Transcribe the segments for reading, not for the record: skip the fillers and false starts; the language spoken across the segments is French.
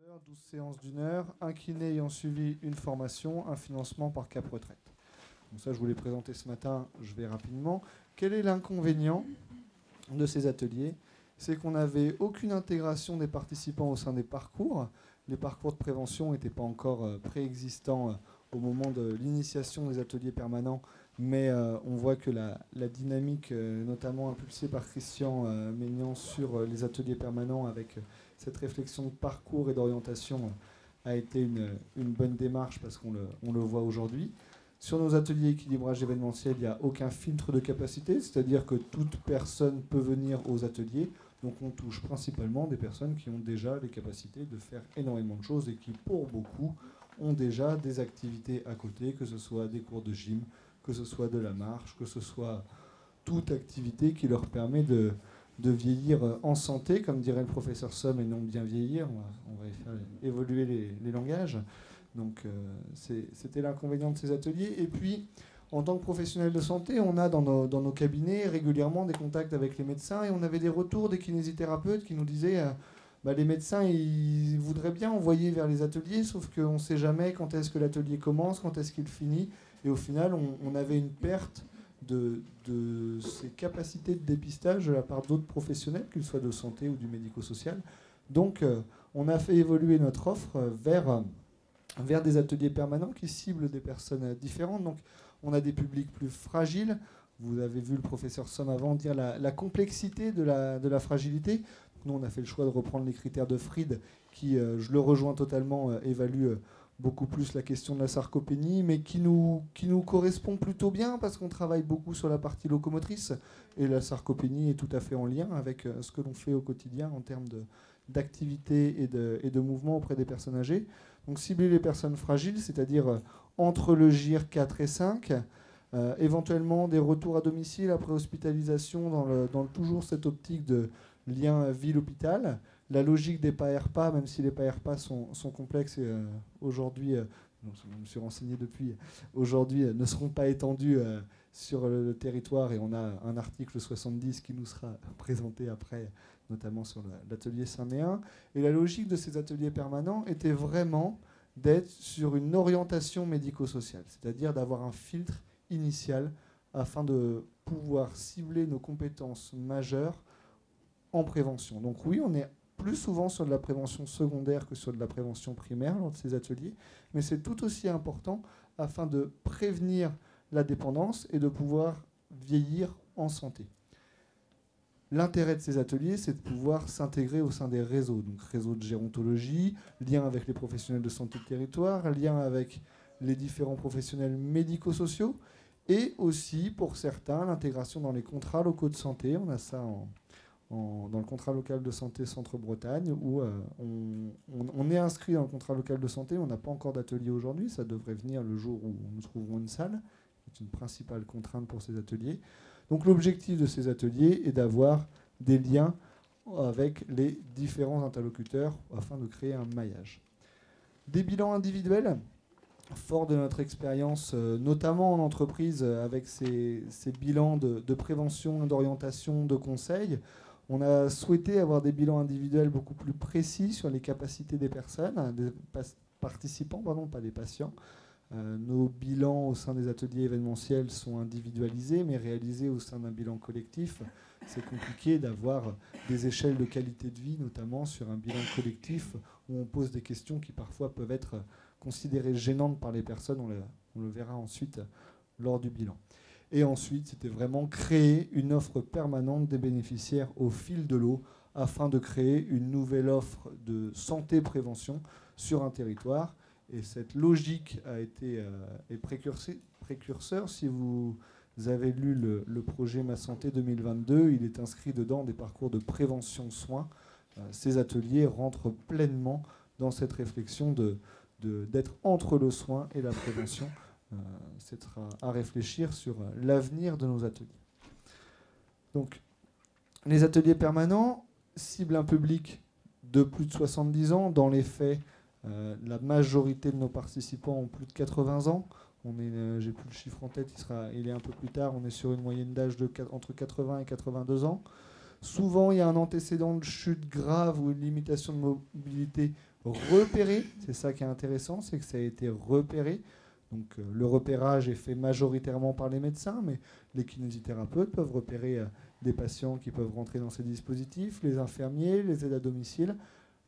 12 séances d'une heure, un kiné ayant suivi une formation, un financement par Cap Retraite. Donc ça, je vous l'ai présenté ce matin, je vais rapidement. Quel est l'inconvénient de ces ateliers? C'est qu'on n'avait aucune intégration des participants au sein des parcours. Les parcours de prévention n'étaient pas encore préexistants au moment de l'initiation des ateliers permanents, mais on voit que la dynamique, notamment impulsée par Christian Maignan sur les ateliers permanents avec cette réflexion de parcours et d'orientation, a été une bonne démarche parce qu'on le voit aujourd'hui. Sur nos ateliers équilibrage événementiel, il n'y a aucun filtre de capacité, c'est-à-dire que toute personne peut venir aux ateliers. Donc on touche principalement des personnes qui ont déjà les capacités de faire énormément de choses et qui, pour beaucoup, ont déjà des activités à côté, que ce soit des cours de gym, que ce soit de la marche, que ce soit toute activité qui leur permet de vieillir en santé, comme dirait le professeur Somme, et non bien vieillir. On va faire évoluer les langages. Donc c'était l'inconvénient de ces ateliers. Et puis, en tant que professionnel de santé, on a dans nos cabinets régulièrement des contacts avec les médecins et on avait des retours des kinésithérapeutes qui nous disaient les médecins, ils voudraient bien envoyer vers les ateliers, sauf qu'on ne sait jamais quand est-ce que l'atelier commence, quand est-ce qu'il finit. Et au final, on avait une perte de ces capacités de dépistage de la part d'autres professionnels, qu'ils soient de santé ou du médico-social. Donc, on a fait évoluer notre offre vers des ateliers permanents qui ciblent des personnes différentes. Donc, on a des publics plus fragiles. Vous avez vu le professeur Somme avant dire la complexité de la fragilité. Nous, on a fait le choix de reprendre les critères de Fried, qui, je le rejoins totalement, évalue beaucoup plus la question de la sarcopénie, mais qui nous correspond plutôt bien parce qu'on travaille beaucoup sur la partie locomotrice. Et la sarcopénie est tout à fait en lien avec ce que l'on fait au quotidien en termes d'activité et de mouvement auprès des personnes âgées. Donc cibler les personnes fragiles, c'est-à-dire entre le GIR 4 et 5, éventuellement des retours à domicile après hospitalisation dans toujours cette optique de lien ville-hôpital. La logique des PAERPA, même si les PAERPA sont complexes et aujourd'hui, je me suis renseigné depuis, aujourd'hui ne seront pas étendus sur le territoire, et on a un article 70 qui nous sera présenté après, notamment sur l'atelier Saint-Méen. Et la logique de ces ateliers permanents était vraiment d'être sur une orientation médico-sociale, c'est-à-dire d'avoir un filtre initial afin de pouvoir cibler nos compétences majeures en prévention. Donc oui, on est plus souvent sur de la prévention secondaire que sur de la prévention primaire lors de ces ateliers, mais c'est tout aussi important afin de prévenir la dépendance et de pouvoir vieillir en santé. L'intérêt de ces ateliers, c'est de pouvoir s'intégrer au sein des réseaux, donc réseau de gérontologie, lien avec les professionnels de santé de territoire, lien avec les différents professionnels médico-sociaux, et aussi, pour certains, l'intégration dans les contrats locaux de santé. On a ça dans le contrat local de santé Centre-Bretagne, où on est inscrit dans le contrat local de santé, on n'a pas encore d'atelier aujourd'hui, ça devrait venir le jour où nous trouverons une salle, c'est une principale contrainte pour ces ateliers. Donc l'objectif de ces ateliers est d'avoir des liens avec les différents interlocuteurs afin de créer un maillage. Des bilans individuels, fort de notre expérience, notamment en entreprise, avec ces bilans de prévention, d'orientation, de conseil. On a souhaité avoir des bilans individuels beaucoup plus précis sur les capacités des personnes, des participants, pardon, pas des patients. Nos bilans au sein des ateliers événementiels sont individualisés, mais réalisés au sein d'un bilan collectif. C'est compliqué d'avoir des échelles de qualité de vie, notamment sur un bilan collectif où on pose des questions qui parfois peuvent être considérées gênantes par les personnes. On le verra ensuite lors du bilan. Et ensuite, c'était vraiment créer une offre permanente des bénéficiaires au fil de l'eau afin de créer une nouvelle offre de santé-prévention sur un territoire. Et cette logique a été est précurseur. Si vous avez lu le projet Ma Santé 2022, il est inscrit dedans des parcours de prévention soins. Ces ateliers rentrent pleinement dans cette réflexion d'être entre le soin et la prévention. C'est à réfléchir sur l'avenir de nos ateliers. Donc, les ateliers permanents ciblent un public de plus de 70 ans. Dans les faits, la majorité de nos participants ont plus de 80 ans. J'ai plus le chiffre en tête, il est un peu plus tard. On est sur une moyenne d'âge entre 80 et 82 ans. Souvent, il y a un antécédent de chute grave ou une limitation de mobilité repéré. C'est ça qui est intéressant, c'est que ça a été repéré. Donc le repérage est fait majoritairement par les médecins, mais les kinésithérapeutes peuvent repérer des patients qui peuvent rentrer dans ces dispositifs, les infirmiers, les aides à domicile,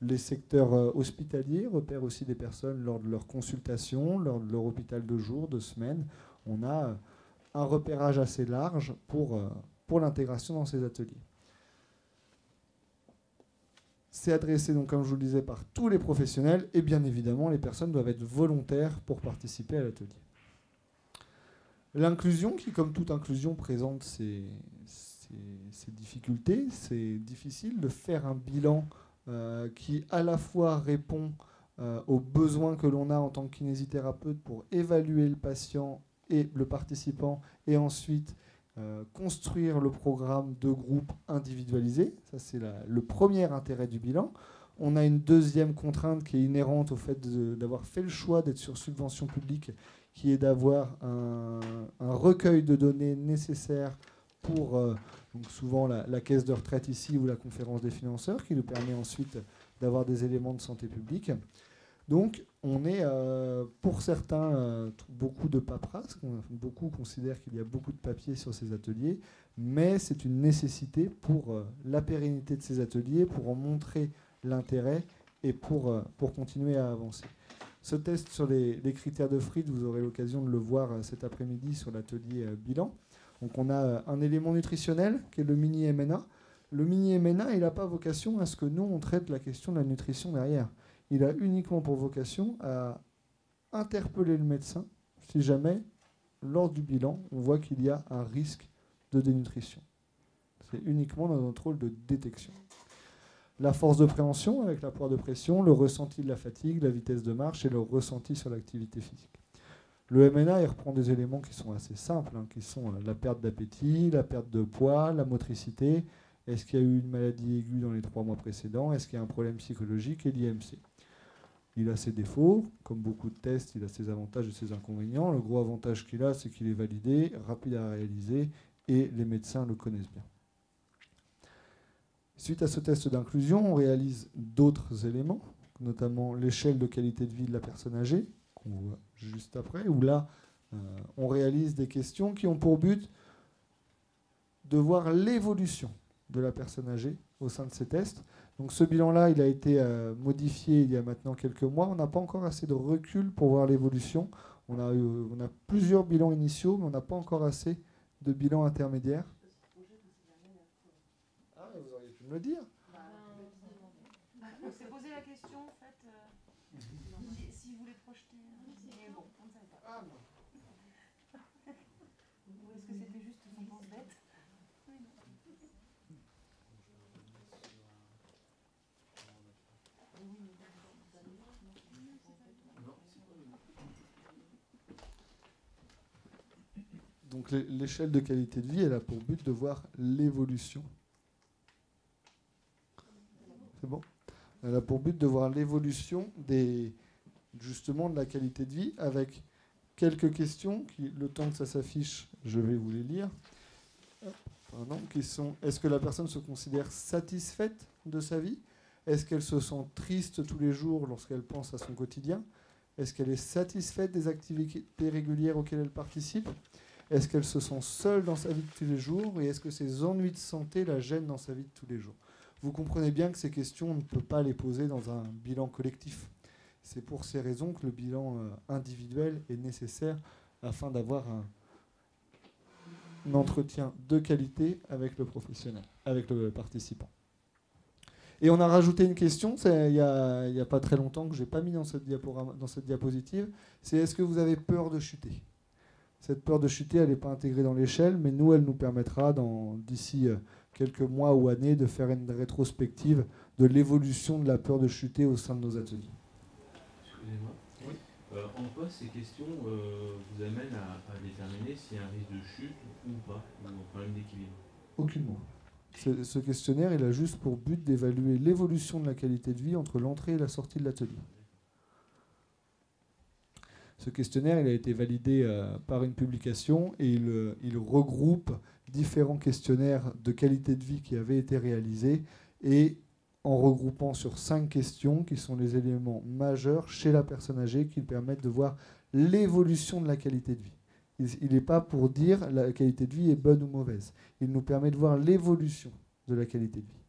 les secteurs hospitaliers repèrent aussi des personnes lors de leur consultation, lors de leur hôpital de jour, de semaine. On a un repérage assez large pour l'intégration dans ces ateliers. C'est adressé, donc, comme je vous le disais, par tous les professionnels et bien évidemment, les personnes doivent être volontaires pour participer à l'atelier. L'inclusion, qui comme toute inclusion présente ses difficultés, c'est difficile de faire un bilan qui à la fois répond aux besoins que l'on a en tant que kinésithérapeute pour évaluer le patient et le participant et ensuite construire le programme de groupe individualisé. Ça, c'est le premier intérêt du bilan. On a une deuxième contrainte qui est inhérente au fait d'avoir fait le choix d'être sur subvention publique, qui est d'avoir un recueil de données nécessaires pour donc souvent la caisse de retraite ici ou la conférence des financeurs, qui nous permet ensuite d'avoir des éléments de santé publique. Donc, on est, pour certains, beaucoup de paperasse. Beaucoup considèrent qu'il y a beaucoup de papier sur ces ateliers, mais c'est une nécessité pour la pérennité de ces ateliers, pour en montrer l'intérêt et pour continuer à avancer. Ce test sur les critères de Fried, vous aurez l'occasion de le voir cet après-midi sur l'atelier bilan. Donc, on a un élément nutritionnel qui est le mini-MNA. Le mini-MNA, il n'a pas vocation à ce que nous, on traite la question de la nutrition derrière. Il a uniquement pour vocation à interpeller le médecin si jamais, lors du bilan, on voit qu'il y a un risque de dénutrition. C'est uniquement dans notre rôle de détection. La force de préhension avec l'apport de pression, le ressenti de la fatigue, la vitesse de marche et le ressenti sur l'activité physique. Le MNA, il reprend des éléments qui sont assez simples, qui sont la perte d'appétit, la perte de poids, la motricité. Est-ce qu'il y a eu une maladie aiguë dans les 3 mois précédents? Est-ce qu'il y a un problème psychologique? Et l'IMC. Il a ses défauts, comme beaucoup de tests, il a ses avantages et ses inconvénients. Le gros avantage qu'il a, c'est qu'il est validé, rapide à réaliser, et les médecins le connaissent bien. Suite à ce test d'inclusion, on réalise d'autres éléments, notamment l'échelle de qualité de vie de la personne âgée, qu'on voit juste après, où là, on réalise des questions qui ont pour but de voir l'évolution de la personne âgée au sein de ces tests. Donc ce bilan-là, il a été modifié il y a maintenant quelques mois. On n'a pas encore assez de recul pour voir l'évolution. On a plusieurs bilans initiaux, mais on n'a pas encore assez de bilans intermédiaires. Ah, vous auriez pu me le dire. On s'est posé la question, en fait, si vous voulez projeter. Mais bon, on ne savait pas. Ah, non. Ou est-ce que c'était juste son pense bête? Donc l'échelle de qualité de vie, elle a pour but de voir l'évolution. C'est bon? Elle a pour but de voir l'évolution justement de la qualité de vie avec quelques questions qui, le temps que ça s'affiche, je vais vous les lire. Pardon, qui sont: est-ce que la personne se considère satisfaite de sa vie? Est-ce qu'elle se sent triste tous les jours lorsqu'elle pense à son quotidien? Est-ce qu'elle est satisfaite des activités régulières auxquelles elle participe? Est-ce qu'elle se sent seule dans sa vie de tous les jours? Et est-ce que ses ennuis de santé la gênent dans sa vie de tous les jours? Vous comprenez bien que ces questions, on ne peut pas les poser dans un bilan collectif. C'est pour ces raisons que le bilan individuel est nécessaire afin d'avoir un entretien de qualité avec le professionnel, avec le participant. Et on a rajouté une question, il n'y a pas très longtemps, que je n'ai pas mis dans cette diapositive, c'est: est-ce que vous avez peur de chuter? Cette peur de chuter, elle n'est pas intégrée dans l'échelle, mais nous, elle nous permettra, d'ici quelques mois ou années, de faire une rétrospective de l'évolution de la peur de chuter au sein de nos ateliers. Excusez-moi. Oui. En quoi ces questions vous amènent à déterminer s'il y a un risque de chute ou pas, ou un problème d'équilibre? Aucunement. Ce questionnaire, il a juste pour but d'évaluer l'évolution de la qualité de vie entre l'entrée et la sortie de l'atelier. Ce questionnaire, il a été validé par une publication et il regroupe différents questionnaires de qualité de vie qui avaient été réalisés et en regroupant sur 5 questions qui sont les éléments majeurs chez la personne âgée qui permettent de voir l'évolution de la qualité de vie. Il n'est pas pour dire la qualité de vie est bonne ou mauvaise. Il nous permet de voir l'évolution de la qualité de vie.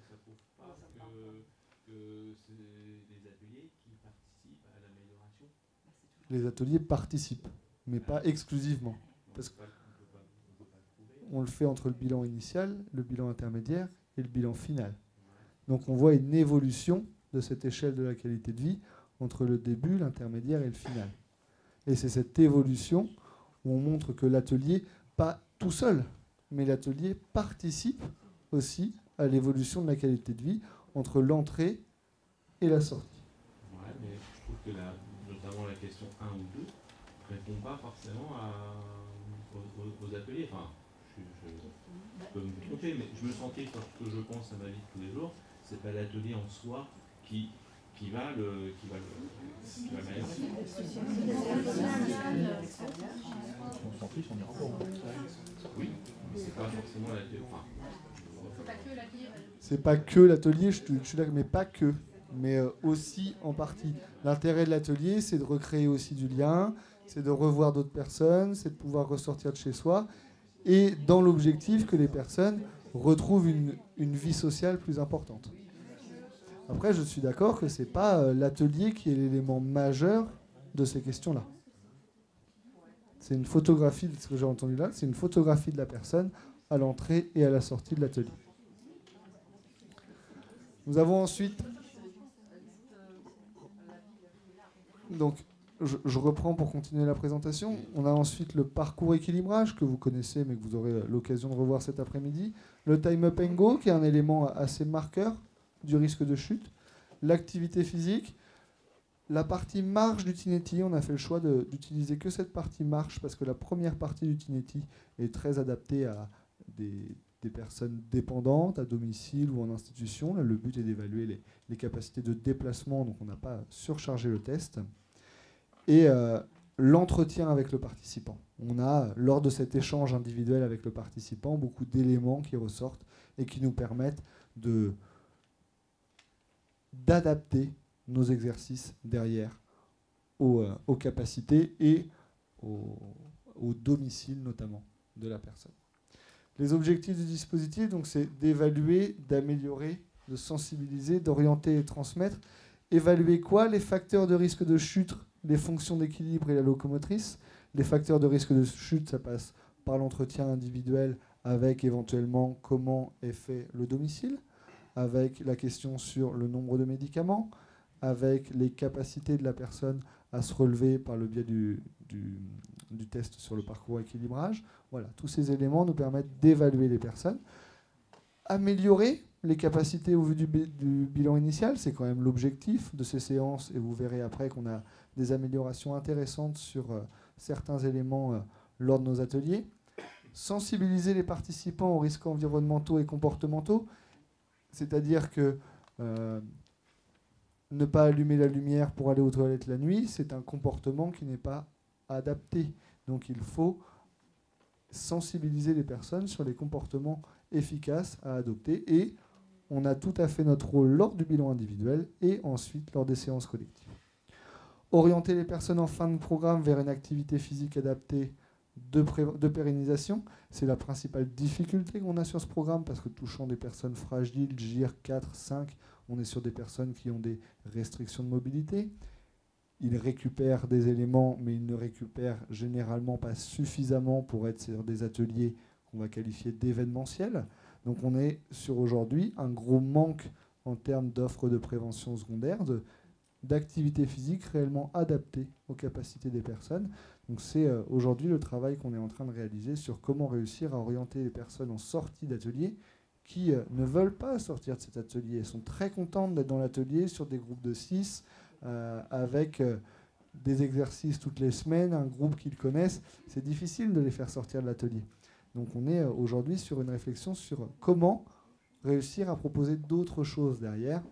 Ça prouve pas que c'est les ateliers qui participent à l'amélioration. Les ateliers participent, mais pas exclusivement. Parce qu'on le fait entre le bilan initial, le bilan intermédiaire et le bilan final. Donc on voit une évolution de cette échelle de la qualité de vie entre le début, l'intermédiaire et le final. Et c'est cette évolution où on montre que l'atelier, pas tout seul, mais l'atelier participe aussi à l'évolution de la qualité de vie entre l'entrée et la sortie. Ouais, mais je trouve que notamment la question 1 ou 2 ne répond pas forcément aux ateliers. Enfin, je peux me tromper, mais je me sentais, sur ce que je pense à ma vie de tous les jours, c'est pas l'atelier en soi qui va m'améliorer. Oui, mais c'est pas forcément l'atelier. C'est pas que l'atelier, je suis d'accord, mais pas que, mais aussi en partie. L'intérêt de l'atelier, c'est de recréer aussi du lien, c'est de revoir d'autres personnes, c'est de pouvoir ressortir de chez soi, et dans l'objectif que les personnes retrouvent une vie sociale plus importante. Après, je suis d'accord que ce n'est pas l'atelier qui est l'élément majeur de ces questions-là. C'est une photographie, ce que j'ai entendu là, c'est une photographie de la personne à l'entrée et à la sortie de l'atelier. Nous avons ensuite... Donc, je reprends pour continuer la présentation. On a ensuite le parcours équilibrage, que vous connaissez, mais que vous aurez l'occasion de revoir cet après-midi. Le time up and go, qui est un élément assez marqueur du risque de chute. L'activité physique. La partie marche du Tinetti, on a fait le choix d'utiliser que cette partie marche, parce que la première partie du Tinetti est très adaptée à des personnes dépendantes, à domicile ou en institution. Là, le but est d'évaluer les capacités de déplacement, donc on n'a pas surchargé le test. Et l'entretien avec le participant. On a, lors de cet échange individuel avec le participant, beaucoup d'éléments qui ressortent et qui nous permettent d'adapter nos exercices derrière aux capacités et au domicile notamment de la personne. Les objectifs du dispositif, donc, c'est d'évaluer, d'améliorer, de sensibiliser, d'orienter et transmettre. Évaluer quoi? Les facteurs de risque de chute, les fonctions d'équilibre et la locomotrice. Les facteurs de risque de chute, ça passe par l'entretien individuel avec éventuellement comment est fait le domicile, avec la question sur le nombre de médicaments, avec les capacités de la personne à se relever par le biais du test sur le parcours équilibrage. Voilà, tous ces éléments nous permettent d'évaluer les personnes. Améliorer les capacités au vu du bilan initial, c'est quand même l'objectif de ces séances, et vous verrez après qu'on a des améliorations intéressantes sur certains éléments lors de nos ateliers. Sensibiliser les participants aux risques environnementaux et comportementaux, c'est-à-dire que ne pas allumer la lumière pour aller aux toilettes la nuit, c'est un comportement qui n'est pas adapté. Donc il faut sensibiliser les personnes sur les comportements efficaces à adopter, et on a tout à fait notre rôle lors du bilan individuel et ensuite lors des séances collectives. Orienter les personnes en fin de programme vers une activité physique adaptée de pérennisation, c'est la principale difficulté qu'on a sur ce programme, parce que touchant des personnes fragiles, GIR 4, 5, on est sur des personnes qui ont des restrictions de mobilité. Ils récupèrent des éléments, mais ils ne récupèrent généralement pas suffisamment pour être sur des ateliers qu'on va qualifier d'événementiels. Donc on est sur aujourd'hui un gros manque en termes d'offres de prévention secondaire, d'activités physiques réellement adaptées aux capacités des personnes. Donc c'est aujourd'hui le travail qu'on est en train de réaliser sur comment réussir à orienter les personnes en sortie d'atelier qui ne veulent pas sortir de cet atelier. Elles sont très contentes d'être dans l'atelier sur des groupes de 6, avec des exercices toutes les semaines, un groupe qu'ils connaissent. C'est difficile de les faire sortir de l'atelier. Donc on est aujourd'hui sur une réflexion sur comment réussir à proposer d'autres choses derrière.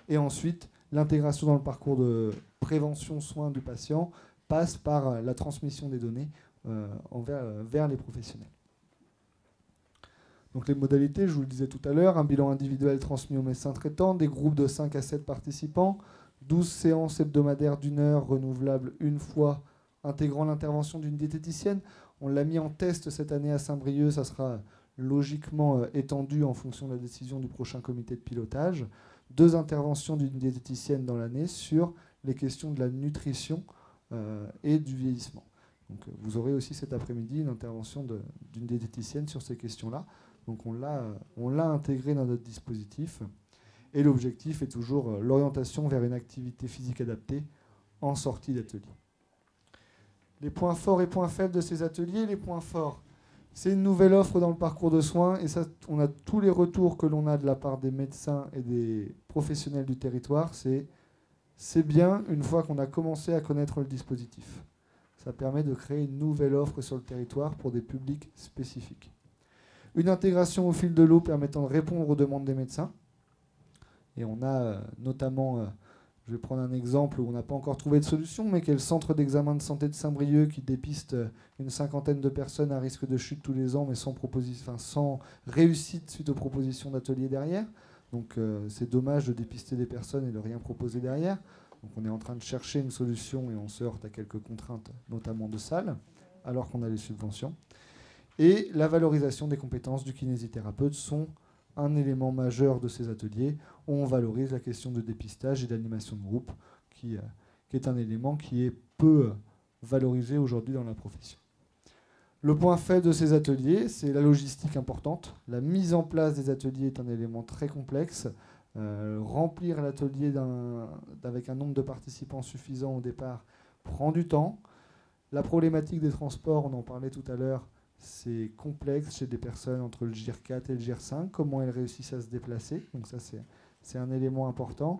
Et ensuite, l'intégration dans le parcours de prévention soins du patient passe par la transmission des données vers les professionnels. Donc les modalités, je vous le disais tout à l'heure, un bilan individuel transmis au médecin traitant, des groupes de 5 à 7 participants, 12 séances hebdomadaires d'1 heure renouvelables une fois, intégrant l'intervention d'une diététicienne. On l'a mis en test cette année à Saint-Brieuc, ça sera logiquement étendu en fonction de la décision du prochain comité de pilotage. 2 interventions d'une diététicienne dans l'année sur les questions de la nutrition et du vieillissement. Donc, vous aurez aussi cet après-midi une intervention d'une diététicienne sur ces questions-là. Donc on l'a intégré dans notre dispositif. Et l'objectif est toujours l'orientation vers une activité physique adaptée en sortie d'atelier. Les points forts et points faibles de ces ateliers. Les points forts, c'est une nouvelle offre dans le parcours de soins. Et ça, on a tous les retours que l'on a de la part des médecins et des professionnels du territoire. C'est bien une fois qu'on a commencé à connaître le dispositif. Ça permet de créer une nouvelle offre sur le territoire pour des publics spécifiques. Une intégration au fil de l'eau permettant de répondre aux demandes des médecins. Et on a notamment, je vais prendre un exemple où on n'a pas encore trouvé de solution, mais qui est le centre d'examen de santé de Saint-Brieuc qui dépiste une 50aine de personnes à risque de chute tous les ans, mais sans réussite suite aux propositions d'ateliers derrière. Donc c'est dommage de dépister des personnes et de rien proposer derrière. Donc on est en train de chercher une solution et on se heurte à quelques contraintes, notamment de salles, alors qu'on a les subventions. Et la valorisation des compétences du kinésithérapeute sont un élément majeur de ces ateliers où on valorise la question de dépistage et d'animation de groupe, qui est un élément qui est peu valorisé aujourd'hui dans la profession. Le point faible de ces ateliers, c'est la logistique importante. La mise en place des ateliers est un élément très complexe. Remplir l'atelier avec un nombre de participants suffisant au départ prend du temps. La problématique des transports, on en parlait tout à l'heure, c'est complexe chez des personnes entre le GIR 4 et le GIR 5, comment elles réussissent à se déplacer. Donc ça, c'est un élément important.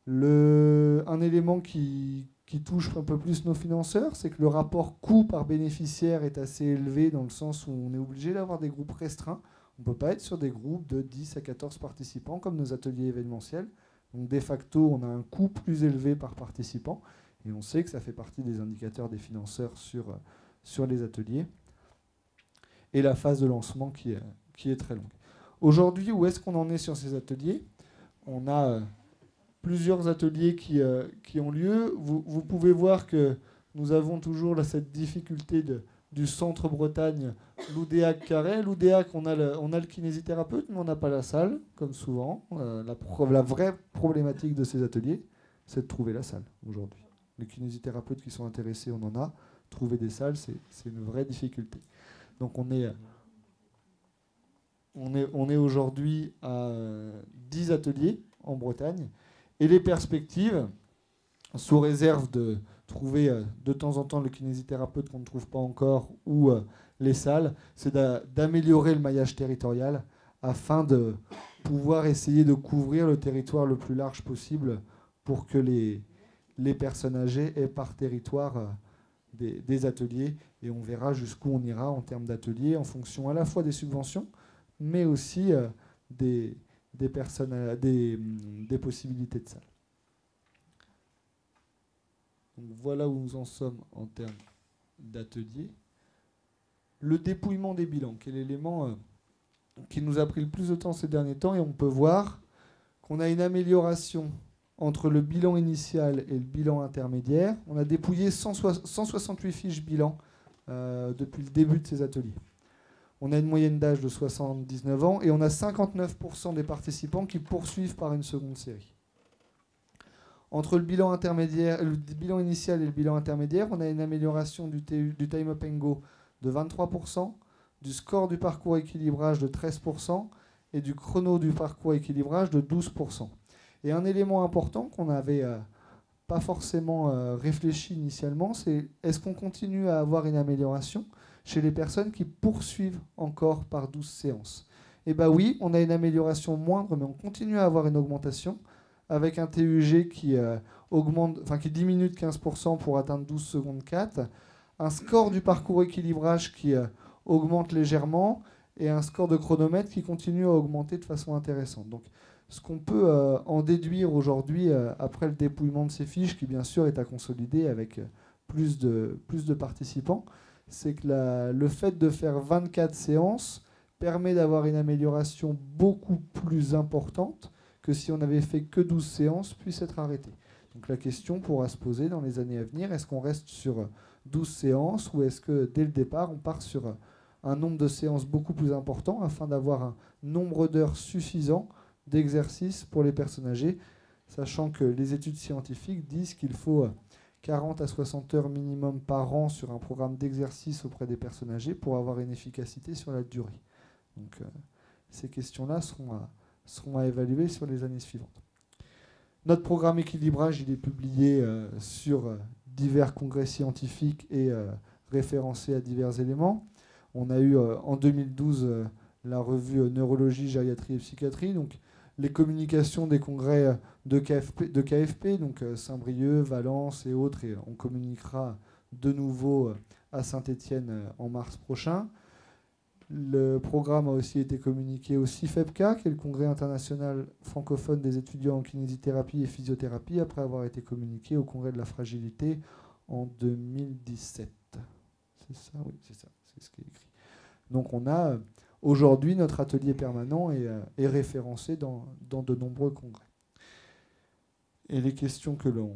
Un élément qui touche un peu plus nos financeurs, c'est que le rapport coût par bénéficiaire est assez élevé dans le sens où on est obligé d'avoir des groupes restreints. On ne peut pas être sur des groupes de 10 à 14 participants comme nos ateliers événementiels. Donc de facto, on a un coût plus élevé par participant. Et on sait que ça fait partie des indicateurs des financeurs sur les ateliers. Et la phase de lancement qui est très longue. Aujourd'hui, où est-ce qu'on en est sur ces ateliers? On a plusieurs ateliers qui ont lieu. Vous pouvez voir que nous avons toujours cette difficulté du centre Bretagne, l'Oudéac Carré. L'Oudéac, on a le kinésithérapeute, mais on n'a pas la salle, comme souvent. La vraie problématique de ces ateliers, c'est de trouver la salle aujourd'hui. Les kinésithérapeutes qui sont intéressés, on en a. Trouver des salles, c'est une vraie difficulté. Donc on est aujourd'hui à 10 ateliers en Bretagne. Et les perspectives, sous réserve de trouver de temps en temps le kinésithérapeute qu'on ne trouve pas encore ou les salles, c'est d'améliorer le maillage territorial afin de pouvoir essayer de couvrir le territoire le plus large possible pour que les personnes âgées aient par territoire des ateliers. Et on verra jusqu'où on ira en termes d'ateliers en fonction à la fois des subventions, mais aussi des possibilités de salles. Donc voilà où nous en sommes en termes d'ateliers. Le dépouillement des bilans, qui est l'élément qui nous a pris le plus de temps ces derniers temps, et on peut voir qu'on a une amélioration entre le bilan initial et le bilan intermédiaire. On a dépouillé 168 fiches bilan depuis le début de ces ateliers. On a une moyenne d'âge de 79 ans et on a 59% des participants qui poursuivent par une seconde série. Entre le bilan initial et le bilan intermédiaire, on a une amélioration du time up and go de 23%, du score du parcours équilibrage de 13% et du chrono du parcours équilibrage de 12%. Et un élément important qu'on n'avait pas forcément réfléchi initialement, c'est est-ce qu'on continue à avoir une amélioration chez les personnes qui poursuivent encore par 12 séances? Eh bien oui, on a une amélioration moindre, mais on continue à avoir une augmentation avec un TUG qui diminue de 15% pour atteindre 12 secondes 4, un score du parcours équilibrage qui augmente légèrement et un score de chronomètre qui continue à augmenter de façon intéressante. Donc, ce qu'on peut en déduire aujourd'hui, après le dépouillement de ces fiches, qui bien sûr est à consolider avec plus de participants, c'est que le fait de faire 24 séances permet d'avoir une amélioration beaucoup plus importante que si on avait fait que 12 séances, puisse être arrêtée. Donc la question pourra se poser dans les années à venir, est-ce qu'on reste sur 12 séances ou est-ce que dès le départ, on part sur un nombre de séances beaucoup plus important afin d'avoir un nombre d'heures suffisant d'exercice pour les personnes âgées, sachant que les études scientifiques disent qu'il faut 40 à 60 heures minimum par an sur un programme d'exercice auprès des personnes âgées pour avoir une efficacité sur la durée. Donc ces questions-là seront à évaluer sur les années suivantes. Notre programme équilibrage, il est publié sur divers congrès scientifiques et référencé à divers éléments. On a eu en 2012 la revue Neurologie, Gériatrie et Psychiatrie, donc les communications des congrès de KFP, donc Saint-Brieuc, Valence et autres, et on communiquera de nouveau à Saint-Étienne en mars prochain. Le programme a aussi été communiqué au CIFEPCA, qui est le congrès international francophone des étudiants en kinésithérapie et physiothérapie, après avoir été communiqué au congrès de la fragilité en 2017. C'est ça? Oui, c'est ça, c'est ce qui est écrit. Donc on a aujourd'hui notre atelier permanent est référencé dans de nombreux congrès. Et les questions que l'on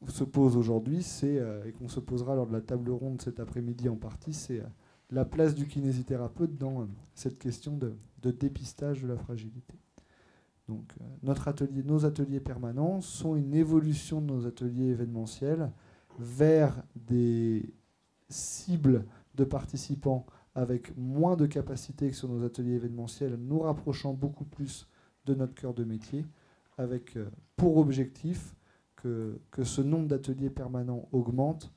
se pose aujourd'hui, et qu'on se posera lors de la table ronde cet après-midi en partie, c'est la place du kinésithérapeute dans cette question de dépistage de la fragilité. Donc nos ateliers permanents sont une évolution de nos ateliers événementiels vers des cibles de participants avec moins de capacité que sur nos ateliers événementiels, nous rapprochant beaucoup plus de notre cœur de métier, avec pour objectif que ce nombre d'ateliers permanents augmente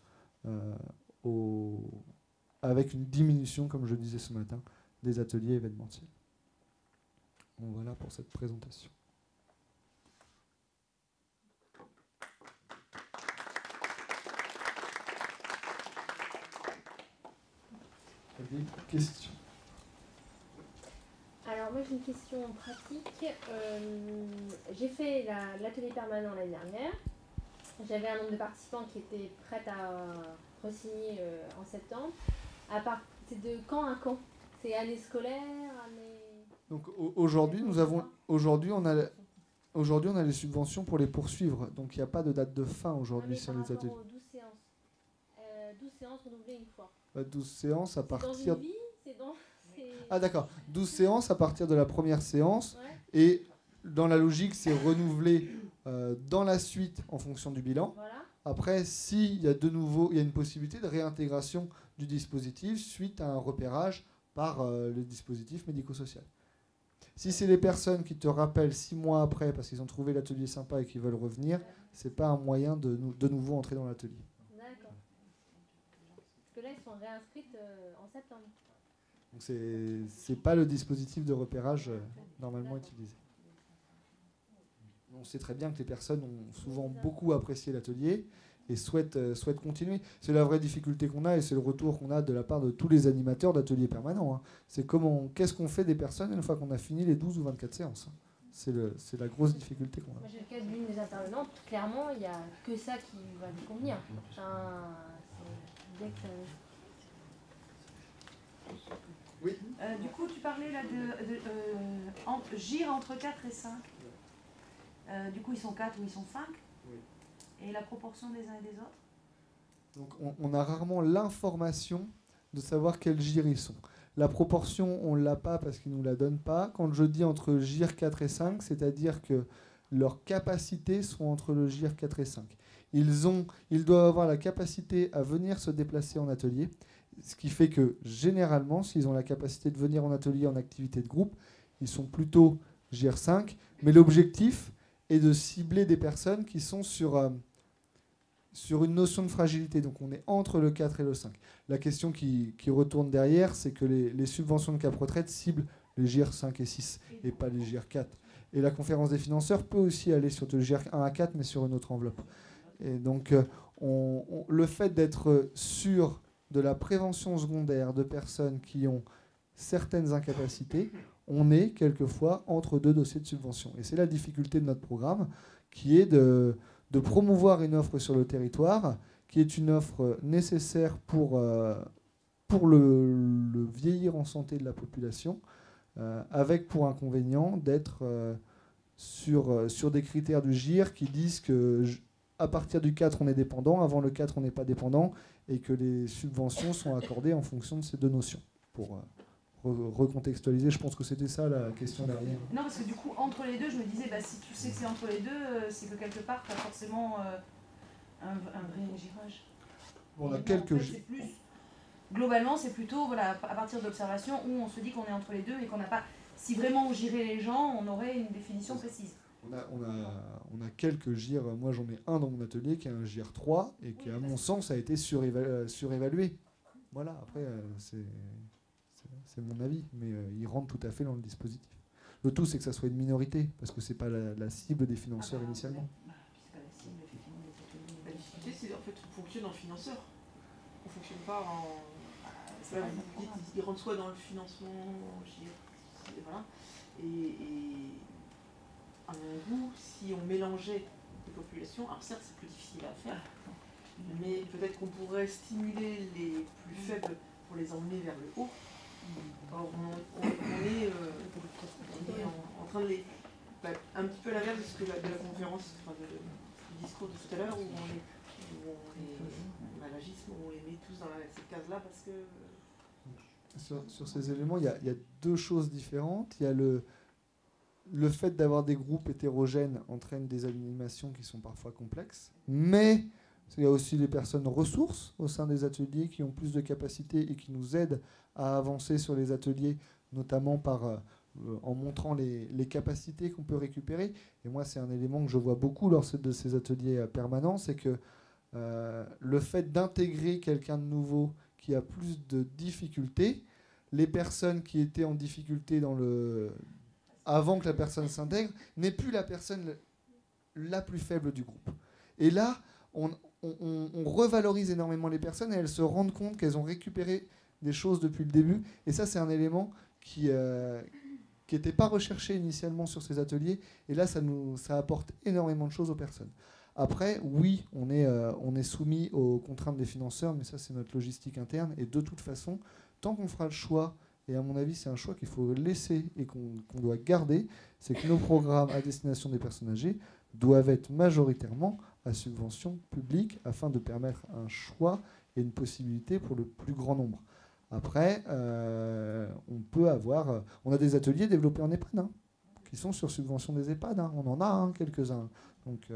avec une diminution, comme je disais ce matin, des ateliers événementiels. Donc voilà pour cette présentation. Des questions? Alors moi j'ai une question pratique. J'ai fait l'atelier permanent l'année dernière. J'avais un nombre de participants qui étaient prêts à re-signer en septembre. C'est de quand à quand? C'est année scolaire, année... Donc aujourd'hui on a les subventions pour les poursuivre. Donc il n'y a pas de date de fin aujourd'hui sur les ateliers. 12 séances. 12 séances renouvelées une fois. 12 séances à partir... C'est dans une vie, Ah d'accord, 12 séances à partir de la première séance. Ouais. Et dans la logique, c'est renouvelé dans la suite en fonction du bilan. Voilà. Après, s'il y a de nouveau, il y a une possibilité de réintégration du dispositif suite à un repérage par le dispositif médico-social. Si c'est les personnes qui te rappellent 6 mois après parce qu'ils ont trouvé l'atelier sympa et qu'ils veulent revenir, c'est pas un moyen de nouveau entrer dans l'atelier. D'accord. Parce que là, ils sont réinscrites en septembre. Donc c'est pas le dispositif de repérage normalement utilisé. On sait très bien que les personnes ont souvent beaucoup apprécié l'atelier et souhaitent continuer. C'est la vraie difficulté qu'on a et c'est le retour qu'on a de la part de tous les animateurs d'ateliers permanents. C'est qu'est-ce qu'on fait des personnes une fois qu'on a fini les 12 ou 24 séances. C'est la grosse difficulté qu'on a. Moi, j'ai le cas d'une des intervenantes. Clairement, il n'y a que ça qui va lui convenir. Dès que Oui. Du coup, tu parlais là de GIR entre 4 et 5. Du coup, ils sont 4 ou ils sont 5. Oui. Et la proportion des uns et des autres? Donc on a rarement l'information de savoir quels GIR ils sont. La proportion, on ne l'a pas parce qu'ils ne nous la donnent pas. Quand je dis entre GIR 4 et 5, c'est-à-dire que leurs capacités sont entre le GIR 4 et 5. Ils doivent avoir la capacité à venir se déplacer en atelier, ce qui fait que généralement, s'ils ont la capacité de venir en atelier en activité de groupe, ils sont plutôt GIR 5. Mais l'objectif est de cibler des personnes qui sont sur une notion de fragilité. Donc on est entre le 4 et le 5. La question qui retourne derrière, c'est que les subventions de Cap Retraite ciblent les GIR 5 et 6 et pas les GIR 4. Et la conférence des financeurs peut aussi aller sur le GIR 1 à 4, mais sur une autre enveloppe. Et donc le fait d'être sûr de la prévention secondaire de personnes qui ont certaines incapacités, on est quelquefois entre deux dossiers de subvention. Et c'est la difficulté de notre programme, qui est de promouvoir une offre sur le territoire, qui est une offre nécessaire pour le vieillir en santé de la population, avec pour inconvénient d'être sur des critères du GIR qui disent qu'à partir du 4, on est dépendant, avant le 4, on n'est pas dépendant, et que les subventions sont accordées en fonction de ces deux notions. Pour recontextualiser, je pense que c'était ça la question derrière. Non, parce que du coup, entre les deux, je me disais, bah, si tu sais que c'est entre les deux, c'est que quelque part, tu as forcément un vrai girage. On a Et quelques... en fait, c'est plus... Globalement, c'est plutôt voilà, à partir d'observations où on se dit qu'on est entre les deux et qu'on n'a pas... Si vraiment on girait les gens, on aurait une définition précise. On a quelques GIR. Moi, j'en ai un dans mon atelier qui est un GIR 3 et qui, à mon sens, a été surévalué. Voilà, après, c'est mon avis, mais il rentre tout à fait dans le dispositif. Le tout, c'est que ça soit une minorité, parce que ce n'est pas la cible des financeurs initialement. C'est pas la cible, effectivement, des ateliers. La difficulté, c'est en fait on fonctionne en financeur. On ne fonctionne pas en... Ils rentrent soit dans le financement, voilà, et à mon goût, si on mélangeait les populations, alors certes c'est plus difficile à faire, mais peut-être qu'on pourrait stimuler les plus faibles pour les emmener vers le haut. Or, on est en train de les... un petit peu à l'inverse de la conférence, enfin du discours de tout à l'heure, où on a l'agisme, où on les met tous dans cette case-là parce que... Sur ces éléments, il y a deux choses différentes. Il y a le fait d'avoir des groupes hétérogènes entraîne des animations qui sont parfois complexes, mais il y a aussi les personnes ressources au sein des ateliers qui ont plus de capacités et qui nous aident à avancer sur les ateliers, notamment en montrant les capacités qu'on peut récupérer. Et moi, c'est un élément que je vois beaucoup lors de ces ateliers permanents, c'est que le fait d'intégrer quelqu'un de nouveau qui a plus de difficultés, les personnes qui étaient en difficulté avant que la personne s'intègre, n'est plus la personne la plus faible du groupe. Et là, on revalorise énormément les personnes et elles se rendent compte qu'elles ont récupéré des choses depuis le début. Et ça, c'est un élément qui n'était pas recherché initialement sur ces ateliers. Et là, ça apporte énormément de choses aux personnes. Après, oui, on est soumis aux contraintes des financeurs, mais ça, c'est notre logistique interne. Et de toute façon, tant qu'on fera le choix, et à mon avis, c'est un choix qu'il faut laisser et qu'on doit garder, c'est que nos programmes à destination des personnes âgées doivent être majoritairement à subvention publique afin de permettre un choix et une possibilité pour le plus grand nombre. Après, on a des ateliers développés en EHPAD qui sont sur subvention des EHPAD. On en a quelques-uns. Donc,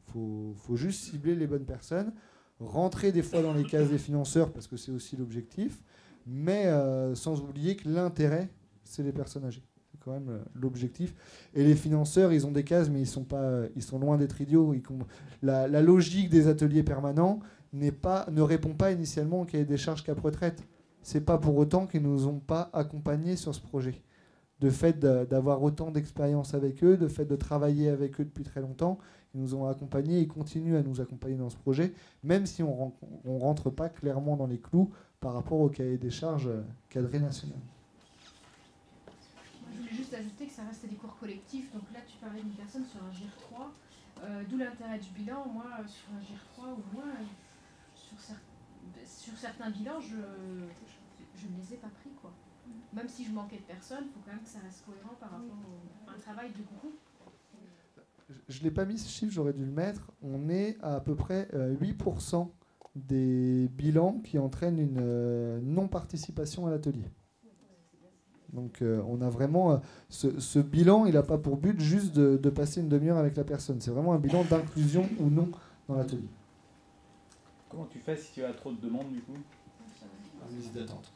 faut juste cibler les bonnes personnes, rentrer des fois dans les cases des financeurs parce que c'est aussi l'objectif, mais sans oublier que l'intérêt, c'est les personnes âgées. C'est quand même l'objectif. Et les financeurs, ils ont des cases, mais ils sont loin d'être idiots. La logique des ateliers permanents ne répond pas initialement au cahier des charges Cap Retraite. C'est pas pour autant qu'ils nous ont pas accompagnés sur ce projet. De fait d'avoir autant d'expérience avec eux, de fait de travailler avec eux depuis très longtemps, ils nous ont accompagnés et continuent à nous accompagner dans ce projet, même si on ne rentre pas clairement dans les clous par rapport au cahier des charges cadré national. Je voulais juste ajouter que ça reste des cours collectifs. Donc là, tu parlais d'une personne sur un GIR 3, d'où l'intérêt du bilan. Moi, sur un GIR 3 ou moins, sur certains bilans, je ne les ai pas pris, quoi. Même si je manquais de personnes, il faut quand même que ça reste cohérent par rapport à un travail de groupe. Je ne l'ai pas mis ce chiffre, j'aurais dû le mettre. On est à peu près 8% des bilans qui entraînent une non-participation à l'atelier. Donc on a vraiment... ce bilan, il n'a pas pour but juste de passer une demi-heure avec la personne. C'est vraiment un bilan d'inclusion ou non dans l'atelier. Comment tu fais si tu as trop de demandes du coup? Une liste d'attente.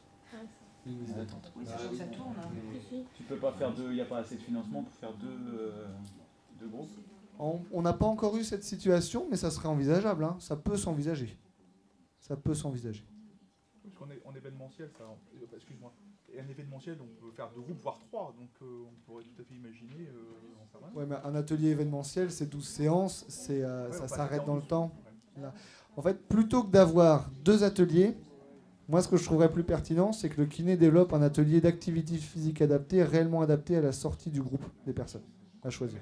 Une liste d'attente. Oui, c'est que ça tourne. Tu peux pas faire deux, il n'y a pas assez de financement pour faire deux groupes? On n'a pas encore eu cette situation, mais ça serait envisageable. Ça peut s'envisager. Ça peut s'envisager. Parce qu'en événementiel, excuse-moi, un événementiel, on peut faire 2 groupes, voire 3, donc on pourrait tout à fait imaginer en faire mal. Ouais, mais un atelier événementiel, c'est 12 séances, ça s'arrête dans le temps. Là. En fait, plutôt que d'avoir 2 ateliers, moi, ce que je trouverais plus pertinent, c'est que le kiné développe un atelier d'activité physique adaptée, réellement adapté à la sortie du groupe des personnes à choisir.